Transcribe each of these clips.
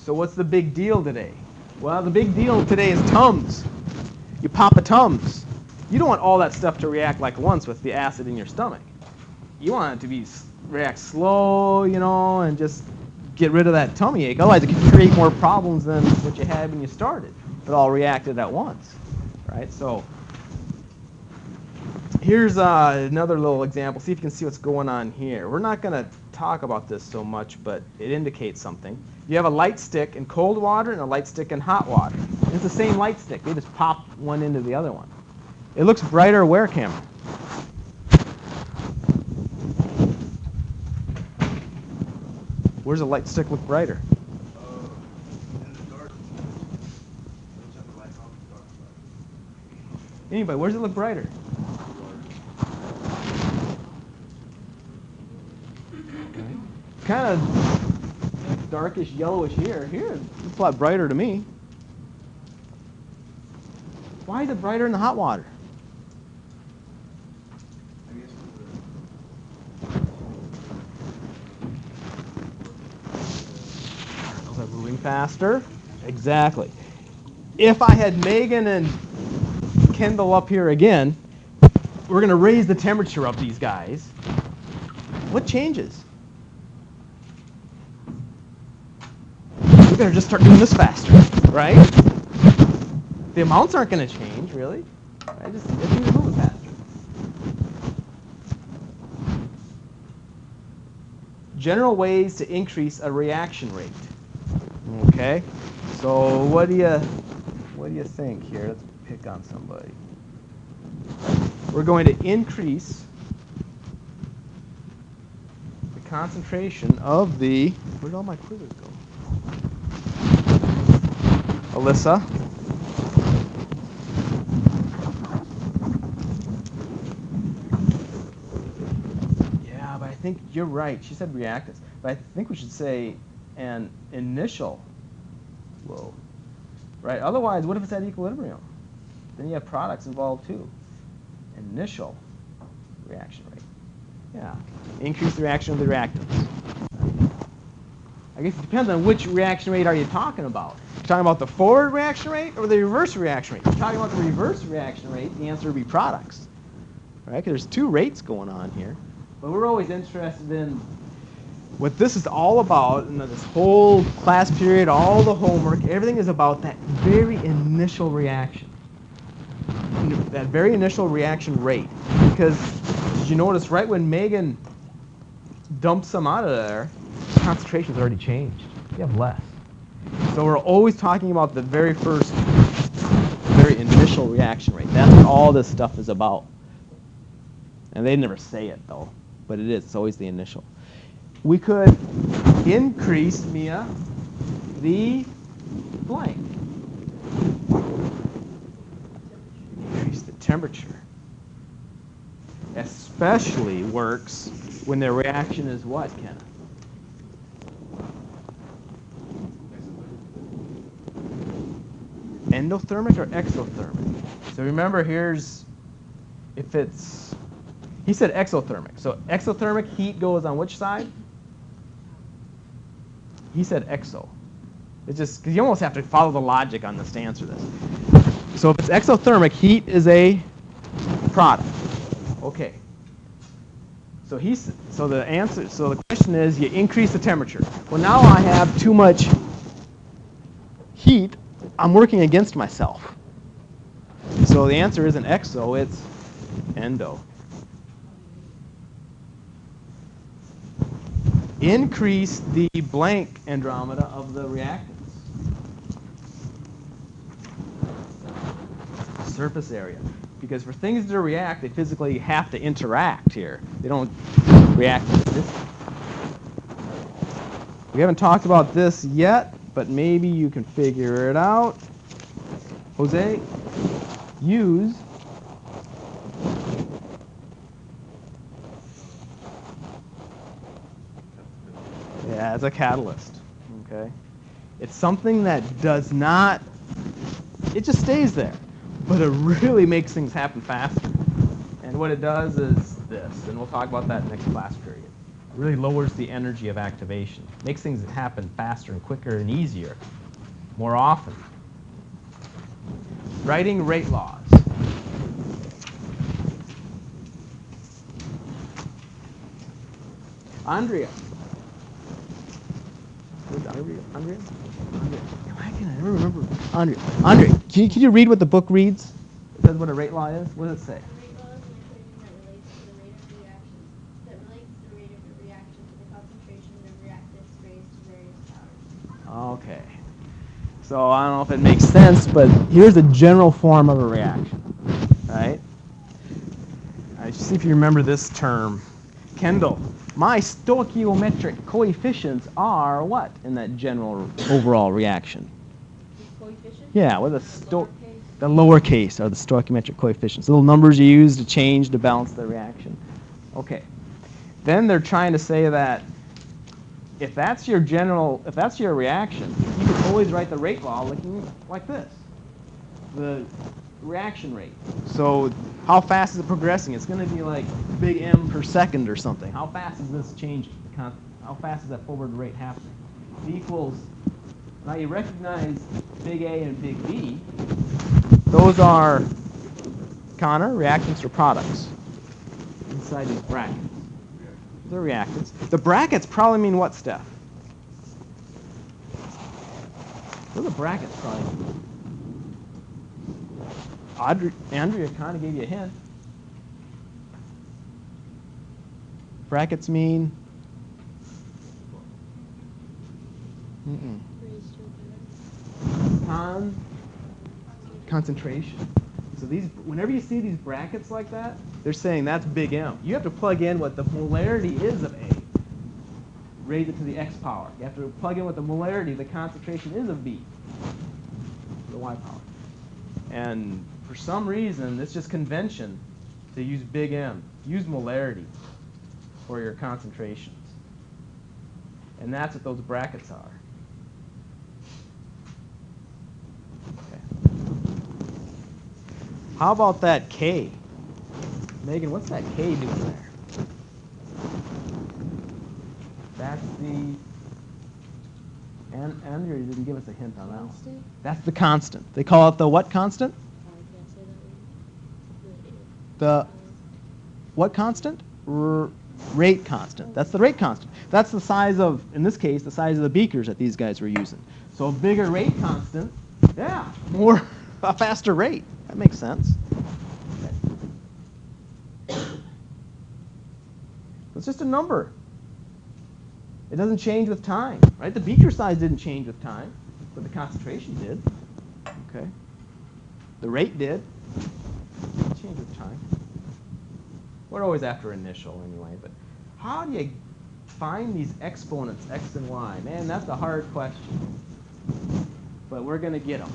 So what's the big deal today? Well, the big deal today is Tums. You pop a Tums. You don't want all that stuff to react like once with the acid in your stomach. You want it to react slow, you know, and just get rid of that tummy ache. Otherwise, it can create more problems than what you had when you started. If it all reacted at once, right? So here's another little example. See if you can see what's going on here. We're not going to talk about this so much, but it indicates something. You have a light stick in cold water and a light stick in hot water. It's the same light stick. They just pop one into the other one. It looks brighter where, Cameron? Where's the light stick look brighter? In the dark. Turn the lights off in the dark. Anybody, where does it look brighter? Kind of darkish yellowish here. Here, it's a lot brighter to me. Why is it brighter in the hot water? I guess Particles are moving faster. Exactly. If I had Megan and Kendall up here again, we're going to raise the temperature of these guys. What changes? We're going to just start doing this faster, right? The amounts aren't going to change, really. Right? Just things are moving faster. General ways to increase a reaction rate. Okay. So what do you think here? Let's pick on somebody. We're going to increase the concentration of the. Where did all my quizzes go? Alyssa. Yeah, but I think you're right. She said reactants. But I think we should say an initial flow. Right? Otherwise, what if it's at equilibrium? Then you have products involved too. Initial reaction rate. Yeah. Increase the reaction of the reactants. I guess it depends on which reaction rate are you talking about. You're talking about the forward reaction rate or the reverse reaction rate? If you're talking about the reverse reaction rate, the answer would be products. Right? Because there's two rates going on here. But we're always interested in what this is all about, and this whole class period, all the homework, everything is about that very initial reaction. That very initial reaction rate. Because, did you notice right when Megan dumps some out of there, the concentration's already changed. You have less. So we're always talking about the very initial reaction rate. That's what all this stuff is about. And they never say it, though. But it is. It's always the initial. We could increase, Mia, the blank. Increase the temperature. Especially works when the reaction is what, Kenneth? Endothermic or exothermic? So remember, here's, if it's, he said exothermic. So exothermic heat goes on which side? He said exo. It's just, because you almost have to follow the logic on this to answer this. So if it's exothermic, heat is a product. Okay. So the question is, you increase the temperature. Well, now I have too much heat. I'm working against myself. So the answer isn't exo, it's endo. Increase the blank Andromeda of the reactants. Surface area. Because for things to react, they physically have to interact here. They don't react at this. We haven't talked about this yet, but maybe you can figure it out. Jose, use as a catalyst. Okay? It's something that does not, it just stays there, but it really makes things happen faster. And what it does is this, and we'll talk about that next class period. Really lowers the energy of activation. Makes things happen faster and quicker and easier, more often. Writing rate laws. Andrea. Where's Andrea? Andrea? Andrea. Why can I never remember? Andrea. Andrea, can you read what the book reads? It says what a rate law is. What does it say? Okay. So I don't know if it makes sense, but here's a general form of a reaction, right? See if you remember this term. Kendall, my stoichiometric coefficients are what in that general overall reaction? Coefficient? Yeah, what are the lowercase are the stoichiometric coefficients. Little numbers you use to change to balance the reaction. Okay. Then they're trying to say that if that's your reaction, you can always write the rate law looking like this. The reaction rate. So how fast is it progressing? It's going to be like big M per second or something. How fast is this changing? How fast is that forward rate happening? It equals, now you recognize big A and big B. Those are, Connor, reactants or products inside these brackets. They're reactants. The brackets probably mean what, Steph? What do the brackets probably mean? Andrea kind of gave you a hint. Brackets mean? Concentration. So these, whenever you see these brackets like that, they're saying that's big M. You have to plug in what the molarity is of A. Raise it to the X power. You have to plug in what the molarity, the concentration is of B. The Y power. And for some reason, it's just convention to use big M. Use molarity for your concentrations. And that's what those brackets are. Okay. How about that K? Megan, what's that K doing there? That's the... Andrea didn't give us a hint on that one. That's the constant. They call it the what constant? The what constant? Rate constant. That's the rate constant. That's the size of, in this case, the size of the beakers that these guys were using. So a bigger rate constant, yeah, a faster rate. That makes sense. It's just a number. It doesn't change with time, right? The beaker size didn't change with time, but the concentration did. Okay. The rate did. It changed with time. We're always after initial anyway, but how do you find these exponents, x and y? Man, that's a hard question. But we're going to get them.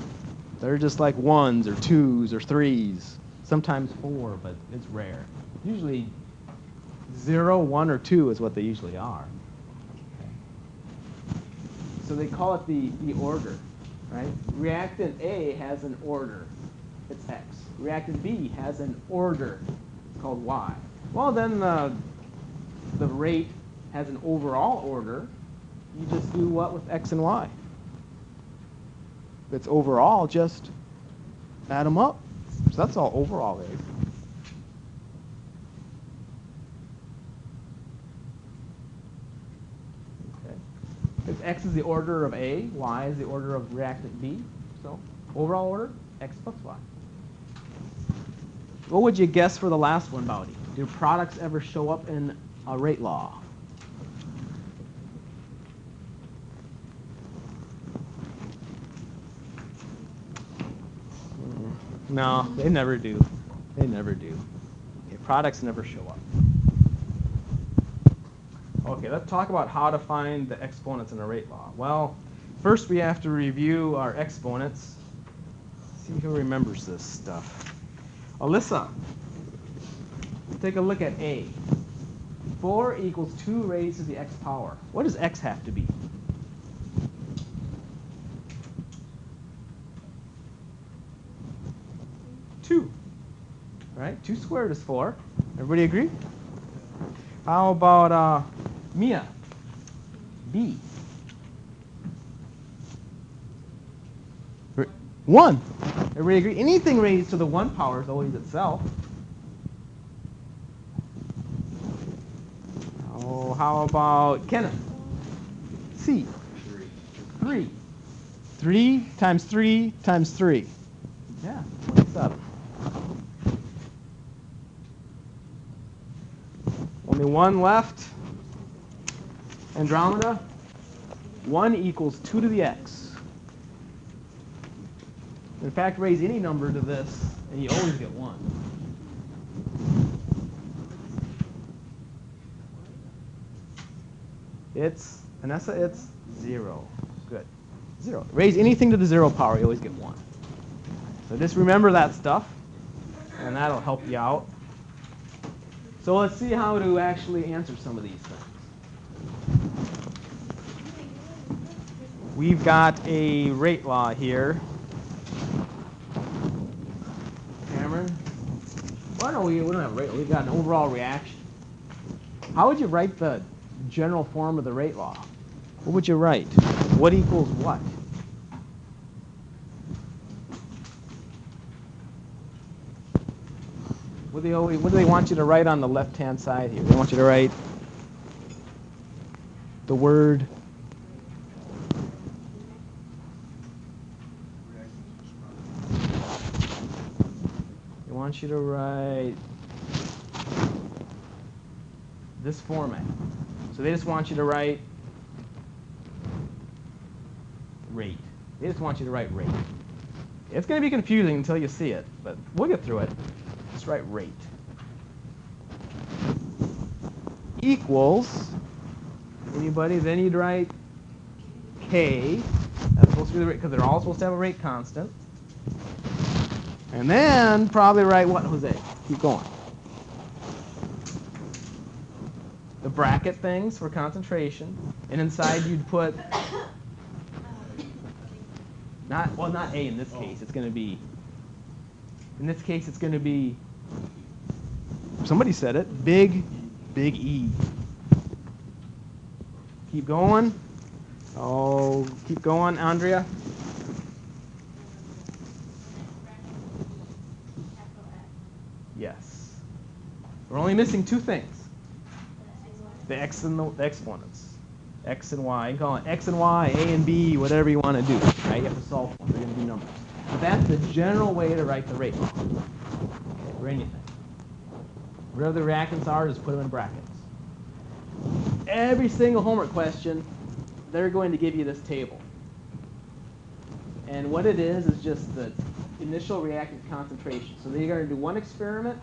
They're just like 1s or 2s or 3s, sometimes 4, but it's rare. Usually 0, 1, or 2 is what they usually are. Okay. So they call it the order, right? Reactant A has an order. It's X. Reactant B has an order. It's called Y. Well, then the rate has an overall order. You just do what with X and Y? If it's overall, just add them up. So that's all overall is. Okay. If X is the order of A, Y is the order of reactant B. So overall order, X plus Y. What would you guess for the last one, Bowdy? Do products ever show up in a rate law? No, they never do. They never do. Okay, products never show up. Okay, let's talk about how to find the exponents in a rate law. Well, first we have to review our exponents. See who remembers this stuff. Alyssa, take a look at A. 4 equals 2 raised to the x power. What does x have to be? 2. Right? 2 squared is 4. Everybody agree? How about Mia. B. 1. Everybody agree? Anything raised to the 1 power is always itself. Oh, how about Kenneth? C. 3. 3 times 3 times 3. Yeah, 27. Only 1 left. Andromeda. 1 equals 2 to the x. In fact, raise any number to this, and you always get 1. It's, Vanessa, it's 0. Good. 0. Raise anything to the 0 power, you always get 1. So just remember that stuff, and that'll help you out. So let's see how to actually answer some of these things. We've got a rate law here. Cameron? Well, no, we don't have a rate law. We've got an overall reaction. How would you write the general form of the rate law? What would you write? What equals what? What do they want you to write on the left-hand side here? They want you to write the word they want you to write this format. So they just want you to write rate. They just want you to write rate. It's going to be confusing until you see it, but we'll get through it. Just write rate. Equals, anybody, then you'd write K. That's supposed to be the rate, because they're all supposed to have a rate constant. And then probably write what, Jose? Keep going. The bracket things for concentration. And inside you'd put, not A in this case. It's going to be, in this case, it's going to be, somebody said it, big E. Keep going. Oh, keep going, Andrea. Yes. We're only missing 2 things. The x and the exponents. X and y. You can call it x and y, a and b, whatever you want to do. Right? You have to solve for them. They're going to be numbers. But that's the general way to write the rate law for anything. Whatever the reactants are, just put them in brackets. Every single homework question, they're going to give you this table. And what it is just the initial reactant concentration. So they're going to do one experiment,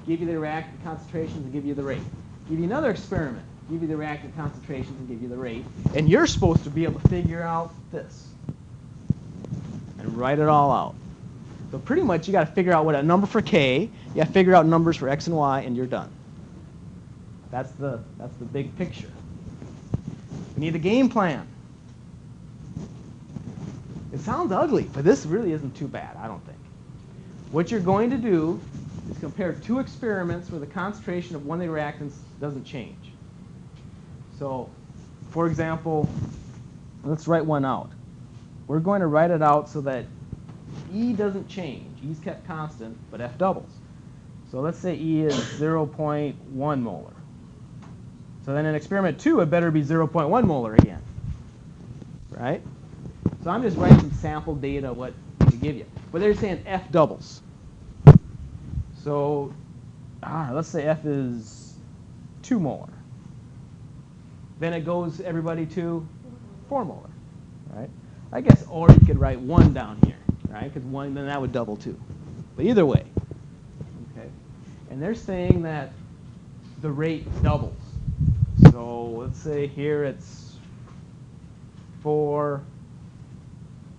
give you the reactant concentrations, and give you the rate. Give you another experiment, give you the reactant concentrations, and give you the rate. And you're supposed to be able to figure out this and write it all out. So pretty much you got to figure out what a number for K, you got to figure out numbers for X and Y, and you're done. That's the big picture. We need a game plan. It sounds ugly, but this really isn't too bad, I don't think. What you're going to do is compare 2 experiments where the concentration of one of the reactants doesn't change. So, for example, let's write one out. We're going to write it out so that E doesn't change. E's kept constant, but F doubles. So let's say E is 0.1 molar. So then in experiment 2, it better be 0.1 molar again. Right? So I'm just writing some sample data what to give you. But they're saying F doubles. So let's say F is 2 molar. Then it goes, everybody, to 4 molar. Right? I guess, or you could write 1 down here. Right? Because 1, then that would double 2. But either way. Okay. And they're saying that the rate doubles. So let's say here it's 4.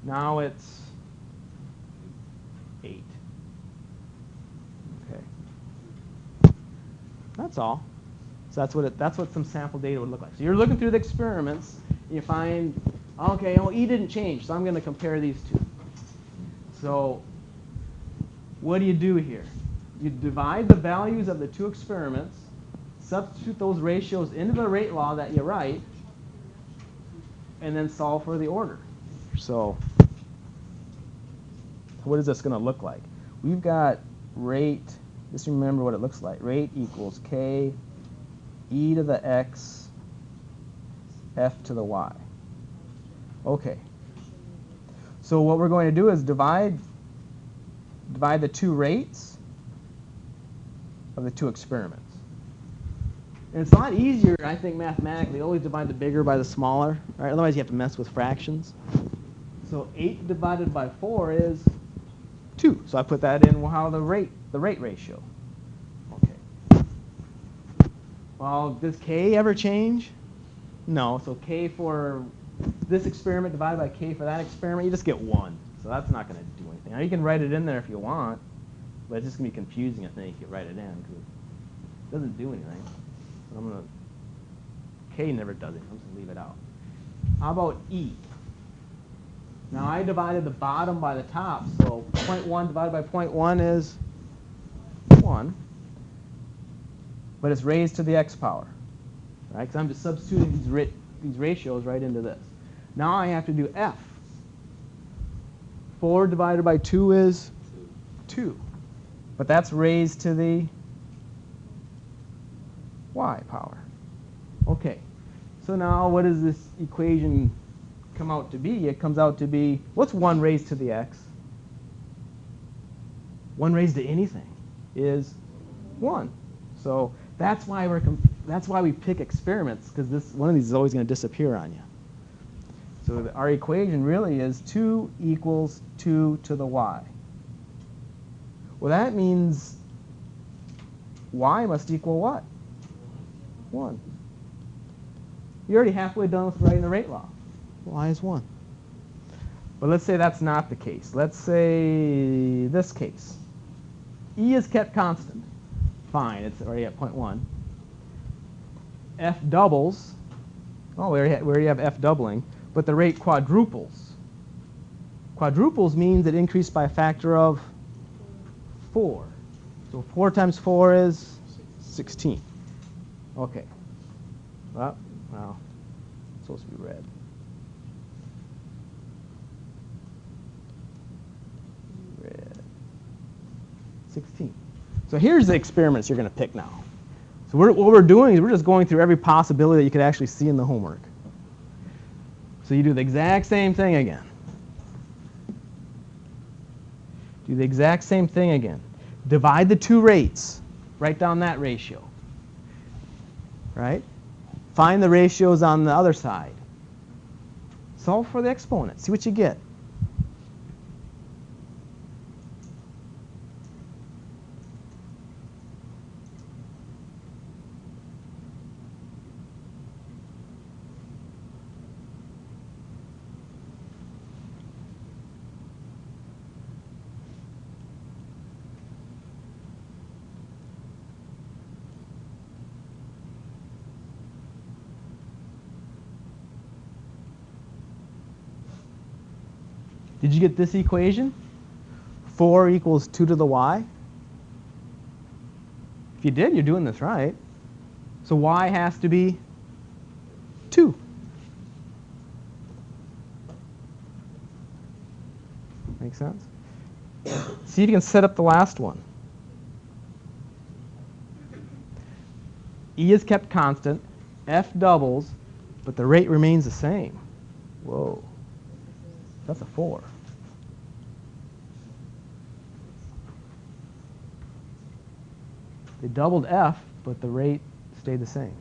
Now it's 8. Okay. That's all. So that's what some sample data would look like. So you're looking through the experiments, and you find, okay, well, E didn't change, so I'm going to compare these 2. So what do you do here? You divide the values of the 2 experiments, substitute those ratios into the rate law that you write, and then solve for the order. So what is this going to look like? We've got rate, just remember what it looks like. Rate equals k e to the x f to the y. Okay. So what we're going to do is divide the two rates of the two experiments. And it's a lot easier, I think, mathematically, always divide the bigger by the smaller, right? Otherwise you have to mess with fractions. So 8 divided by 4 is 2. So I put that in how the rate ratio. Okay. Well, does k ever change? No. So k for this experiment divided by k for that experiment, you just get 1. So that's not going to do anything. Now you can write it in there if you want, but it's just going to be confusing, I think, if you write it in, because it doesn't do anything. So I'm going to, k never does it. I'm just going to leave it out. How about e? Now I divided the bottom by the top, so 0.1 divided by 0.1 is 1. But it's raised to the x power, right? Because I'm just substituting these ratios right into this. Now I have to do f. 4 divided by 2 is 2. But that's raised to the y power. Okay. So now what does this equation come out to be? It comes out to be, what's 1 raised to the x? 1 raised to anything is 1. So that's why we pick experiments, because one of these is always going to disappear on you. So our equation really is 2 equals 2 to the y. Well, that means y must equal what? 1. You're already halfway done with writing the rate law. Y is 1. But let's say that's not the case. Let's say this case. E is kept constant. Fine, it's already at 0.1. F doubles. Oh, we already have F doubling. But the rate quadruples. Quadruples means it increased by a factor of 4. So 4 times 4 is 16. Okay. Well, it's supposed to be red. Red. 16. So here's the experiments you're going to pick now. So what we're doing is we're just going through every possibility that you could actually see in the homework. So you do the exact same thing again. Do the exact same thing again. Divide the two rates. Write down that ratio. Right? Find the ratios on the other side. Solve for the exponent. See what you get. Did you get this equation? 4 equals 2 to the y. If you did, you're doing this right. So y has to be 2. Make sense? See if you can set up the last one. E is kept constant, F doubles, but the rate remains the same. Whoa. That's a 4. They doubled F, but the rate stayed the same.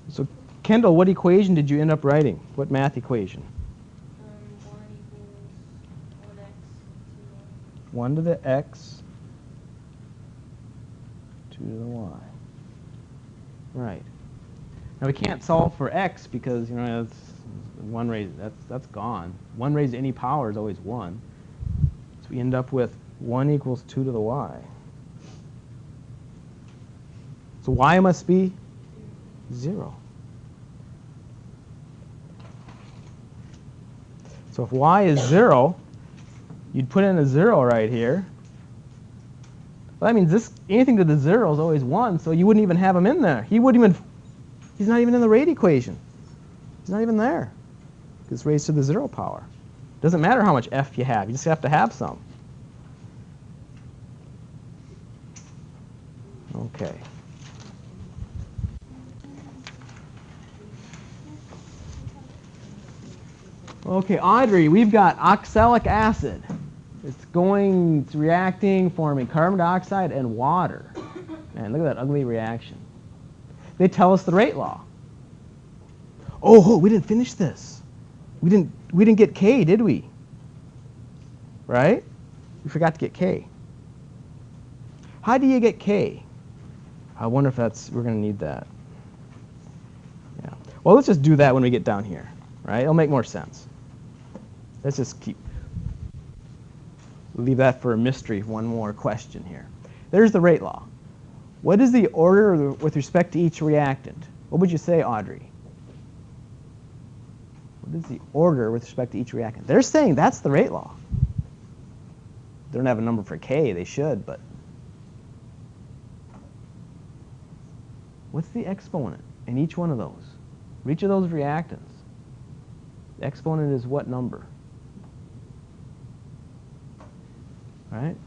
So, Kendall, what equation did you end up writing? What math equation? 1 equals 1x 1 to the x, 2 to the y. Right. Now we can't solve for x because, that's 1 raised, that's gone. 1 raised to any power is always 1. So we end up with 1 equals 2 to the y. So y must be 0. So if y is 0, you'd put in a 0 right here. Well, that means anything to the 0 is always 1, so you wouldn't even have him in there. He's not even in the rate equation. He's not even there. It's raised to the 0 power. Doesn't matter how much f you have. You just have to have some. Okay. Okay, Audrey, we've got oxalic acid. It's reacting, forming carbon dioxide and water. Man, look at that ugly reaction. They tell us the rate law. Oh, we didn't finish this. We didn't get K, did we? Right? We forgot to get K. How do you get K? I wonder if we're going to need that. Yeah. Well, let's just do that when we get down here, right? It'll make more sense. Let's just leave that for a mystery. One more question here. There's the rate law. What is the order with respect to each reactant? What would you say, Audrey? What is the order with respect to each reactant? They're saying that's the rate law. They don't have a number for K. They should, but what's the exponent in each one of those? For each of those reactants, the exponent is what number? Right?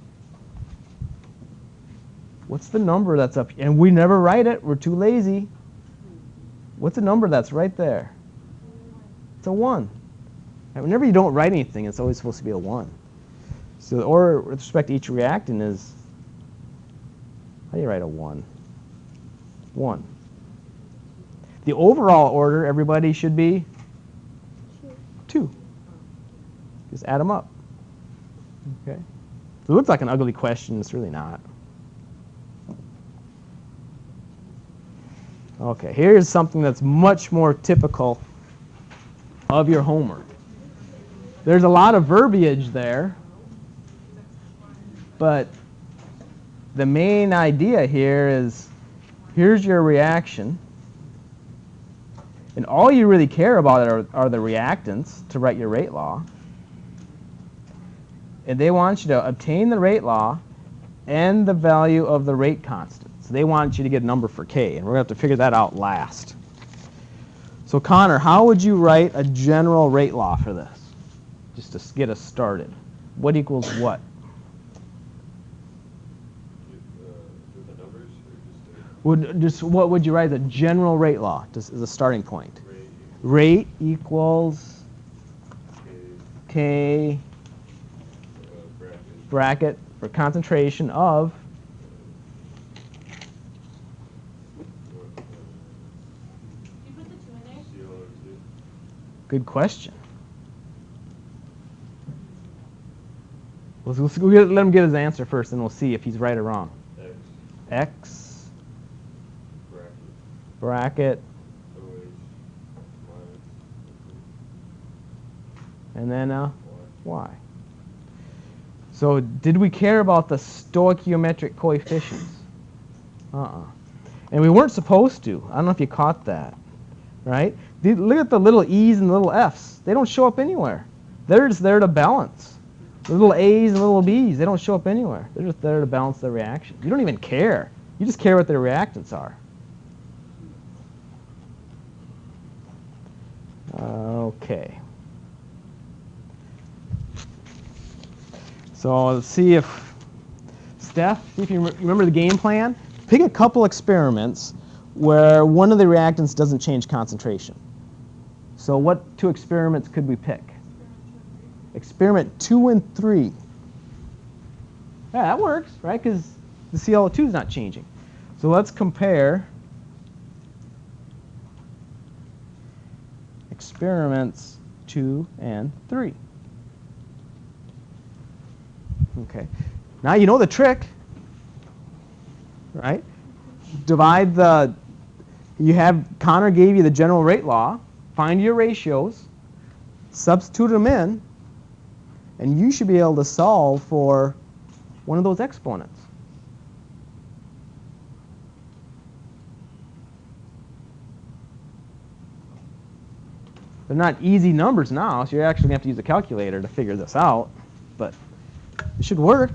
What's the number that's up? And we never write it. We're too lazy. What's the number that's right there? It's a 1. Right? Whenever you don't write anything, it's always supposed to be a 1. So the order with respect to each reactant is, how do you write a 1? 1. The overall order, everybody, should be 2. Just add them up. Okay. So it looks like an ugly question. It's really not. Okay, here's something that's much more typical of your homework. There's a lot of verbiage there, but the main idea here is, here's your reaction, and all you really care about are the reactants to write your rate law. And they want you to obtain the rate law and the value of the rate constant. So they want you to get a number for K, and we're going to have to figure that out last. So Connor, how would you write a general rate law for this? Just to get us started. What equals what? What would you write as a general rate law, just as a starting point? Rate equals K bracket for concentration of good question. We'll let him give his answer first, and we'll see if he's right or wrong. X bracket and then y. So did we care about the stoichiometric coefficients? And we weren't supposed to. I don't know if you caught that, right? Look at the little e's and the little f's. They don't show up anywhere. They're just there to balance. The little a's and little b's, they don't show up anywhere. They're just there to balance the reaction. You don't even care. You just care what the reactants are. Okay. So let's see if, Steph, see if you remember the game plan. Pick a couple experiments where one of the reactants doesn't change concentration. So what 2 experiments could we pick? Experiment 2 and 3. Yeah, that works, right? Because the ClO2 is not changing. So let's compare experiments 2 and 3. Okay. Now you know the trick, right? Divide the, Connor gave you the general rate law, find your ratios, substitute them in, and you should be able to solve for one of those exponents. They're not easy numbers now, so you're actually going to have to use a calculator to figure this out, but it should work.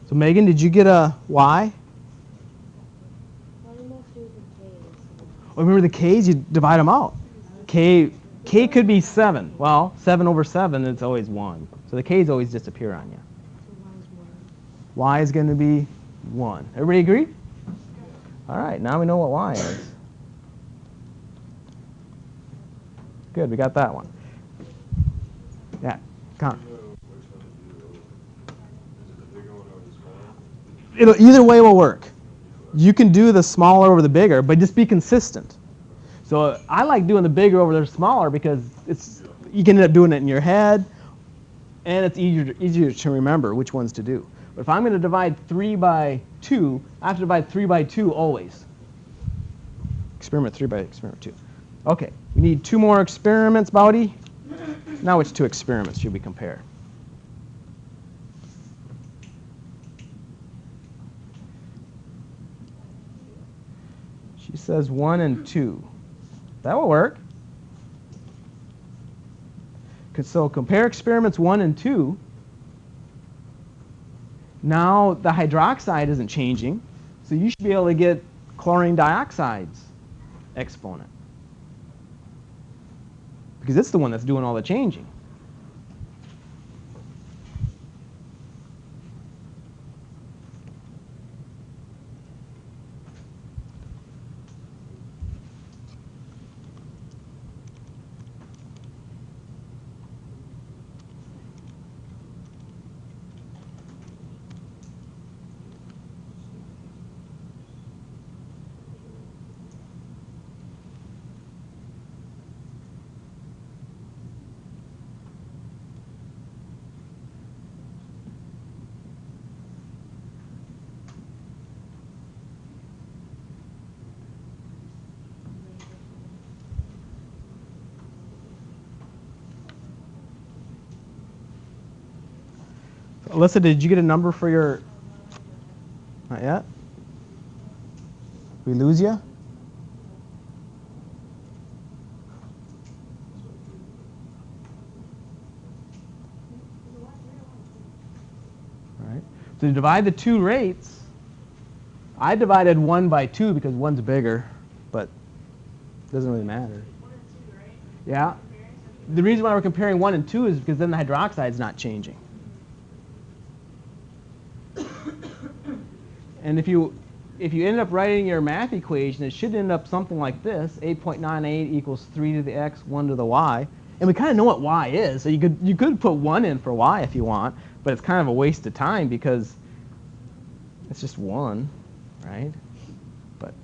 So Megan, did you get a Y? Oh, remember the K's? You divide them out. K could be 7. Well, 7 over 7, it's always 1. So the K's always disappear on you. Y is going to be 1. Everybody agree? All right, now we know what Y is. Good, we got that one. Yeah, Con. Either way will work. You can do the smaller over the bigger, but just be consistent. So I like doing the bigger over the smaller because you can end up doing it in your head, and it's easier to remember which ones to do. But if I'm going to divide 3 by 2, I have to divide 3 by 2 always. Experiment 3 by experiment 2. Okay, we need 2 more experiments, Bowdy. Now which 2 experiments should we compare? She says 1 and 2. That will work. So compare experiments 1 and 2. Now the hydroxide isn't changing, so you should be able to get chlorine dioxide's exponent, because it's the one that's doing all the changing. Alyssa, did you get a number for your... Not yet? We lose you? All right. So to divide the 2 rates, I divided 1 by 2 because 1's bigger, but it doesn't really matter. 1 and 2, right? Yeah. The reason why we're comparing 1 and 2 is because then the hydroxide's not changing. And if you end up writing your math equation, it should end up something like this: 8.98 equals 3 to the x, 1 to the y. And we kind of know what y is, so you could put 1 in for y if you want, but it's kind of a waste of time because it's just 1, right? But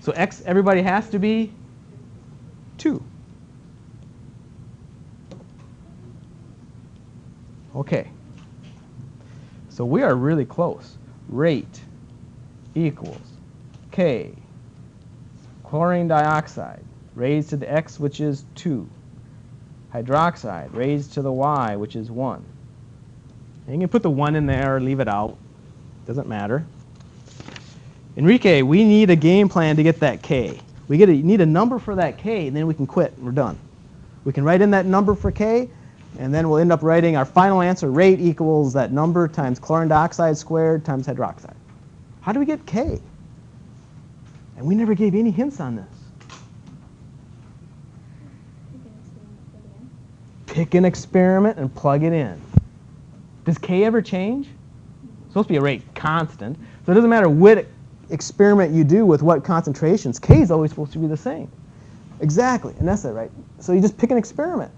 so x, everybody has to be 2. Okay. So we are really close. Rate equals K, chlorine dioxide, raised to the X, which is 2. Hydroxide, raised to the Y, which is 1. And you can put the 1 in there or leave it out. Doesn't matter. Enrique, we need a game plan to get that K. We need a number for that K, and then we can quit, and we're done. We can write in that number for K, and then we'll end up writing our final answer rate equals that number times chlorine dioxide squared times hydroxide. How do we get K? And we never gave any hints on this. Pick an experiment and plug it in. Does K ever change? It's supposed to be a rate constant. So it doesn't matter what experiment you do with what concentrations, K is always supposed to be the same. Exactly, and that's it, right? So you just pick an experiment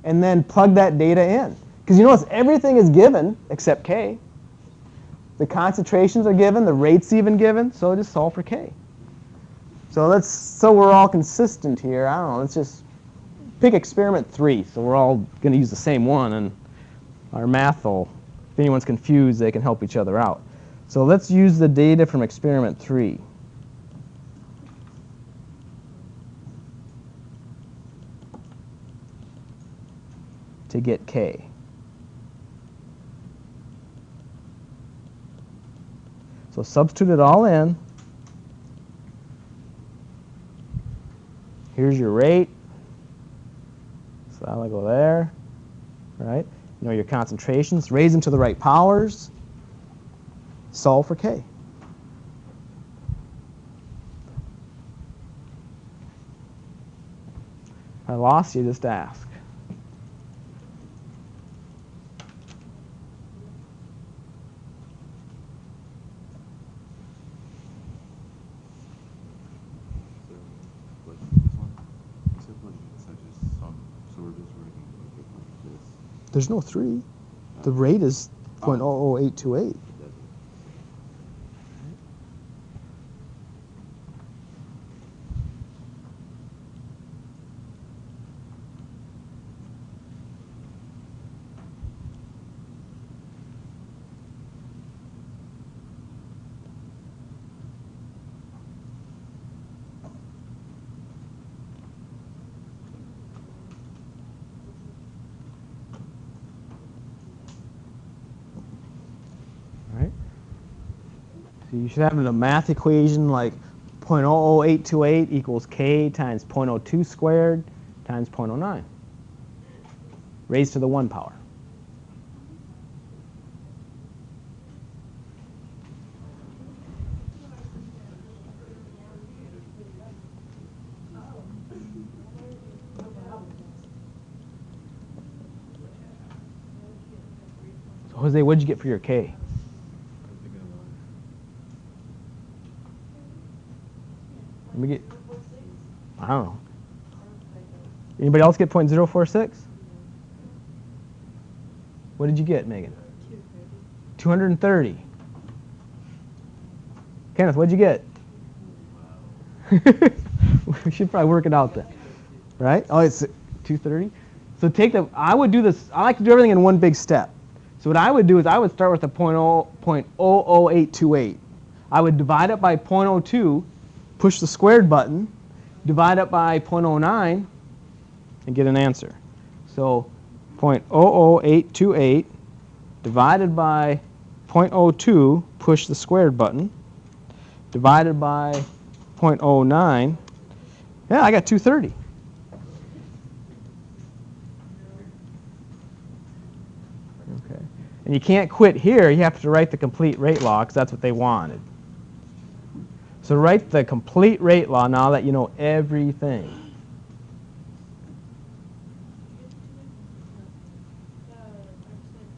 and then plug that data in. Because you notice everything is given except K. The concentrations are given, the rate's even given, so just solve for K. So we're all consistent here. I don't know, let's just pick experiment 3. So we're all going to use the same one, and our math will, if anyone's confused, they can help each other out. So let's use the data from experiment 3. To get K. So substitute it all in. Here's your rate. So that'll go there, right? You know your concentrations. Raise them to the right powers. Solve for K. If I lost you, just ask. There's no 3. The rate is 0.00828. So you should have a math equation like 0.00828 equals K times 0.02 squared times 0.09, raised to the 1 power. So Jose, what did you get for your K? Let me get, I don't know. Anybody else get 0.046? What did you get, Megan? 230. Kenneth, what did you get? We should probably work it out then. Right? Oh, it's 230. So take the, I would do this, I like to do everything in one big step. So what I would do is I would start with the 0.00828. I would divide it by 0.02, push the squared button, divide it by 0.09, and get an answer. So 0.00828 divided by 0.02, push the squared button, divided by 0.09. Yeah, I got 230. Okay. And you can't quit here. You have to write the complete rate law because that's what they wanted. So write the complete rate law now that you know everything.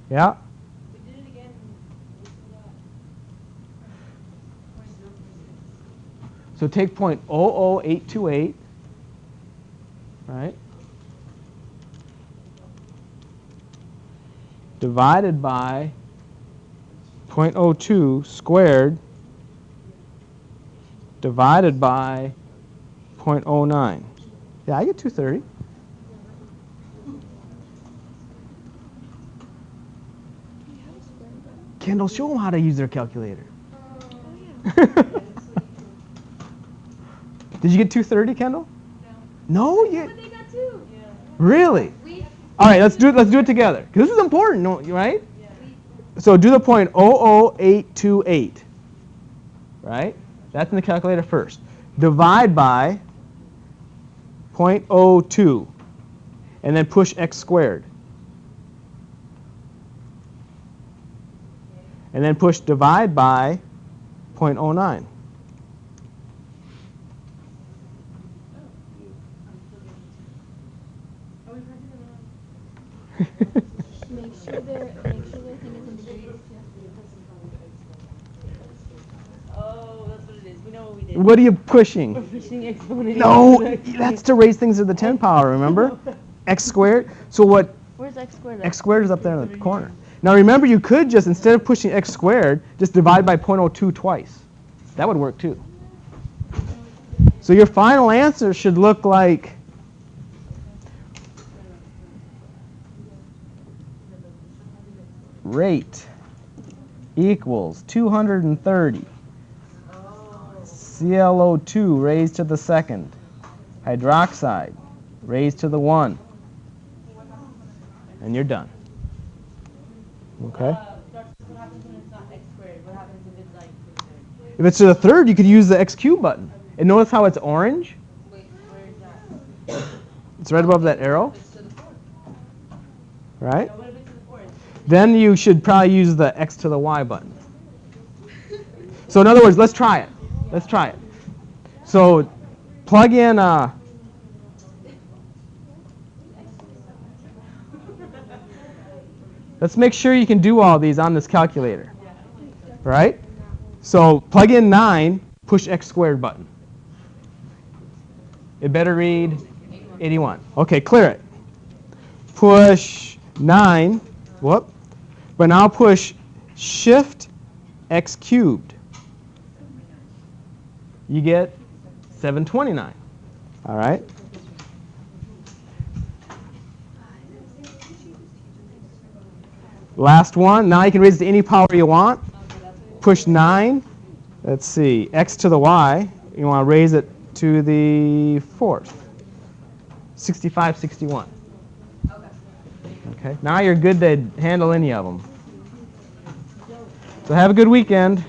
Yeah? So take 0.00828, right? Divided by 0.02 squared divided by 0.09. Yeah, I get 230. Kendall, show them how to use their calculator. Did you get 230, Kendall? No, you. But they got 2. Yeah. Really? All right, let's do it together. 'Cause this is important, right? Yeah. So do the point 00828. Right? That's in the calculator first. Divide by 0.02. And then push x squared. And then push divide by 0.09. Make sure their thing is in degrees. Oh, that's what it is. We know what we did. What are you pushing? We're pushing exponent. No, that's to raise things to the 10 power, remember? X squared. So what? Where's x squared? X squared is up there in the corner. Now remember, you could just, instead of pushing x squared, just divide by 0.02 twice. That would work too. So your final answer should look like rate equals 230 ClO2 raised to the second, hydroxide raised to the 1, and you're done. Okay? What happens when it's not x squared? What happens if it's like to the third? If it's to the third, you could use the x cube button. And notice how it's orange? Wait, where is that? It's right above that arrow, It's to the fourth. right? No, what if it's to the fourth? Then you should probably use the x to the y button. So in other words, let's try it. Let's try it. So plug in let's make sure you can do all these on this calculator. Right? So plug in 9, push x squared button. It better read 81. Okay, clear it. Push 9. Whoop. But now push shift x cubed. You get 729. All right? Last one. Now you can raise it to any power you want. Push 9. Let's see. X to the y. You want to raise it to the 4th. 65, 61. Okay. Now you're good to handle any of them. So have a good weekend.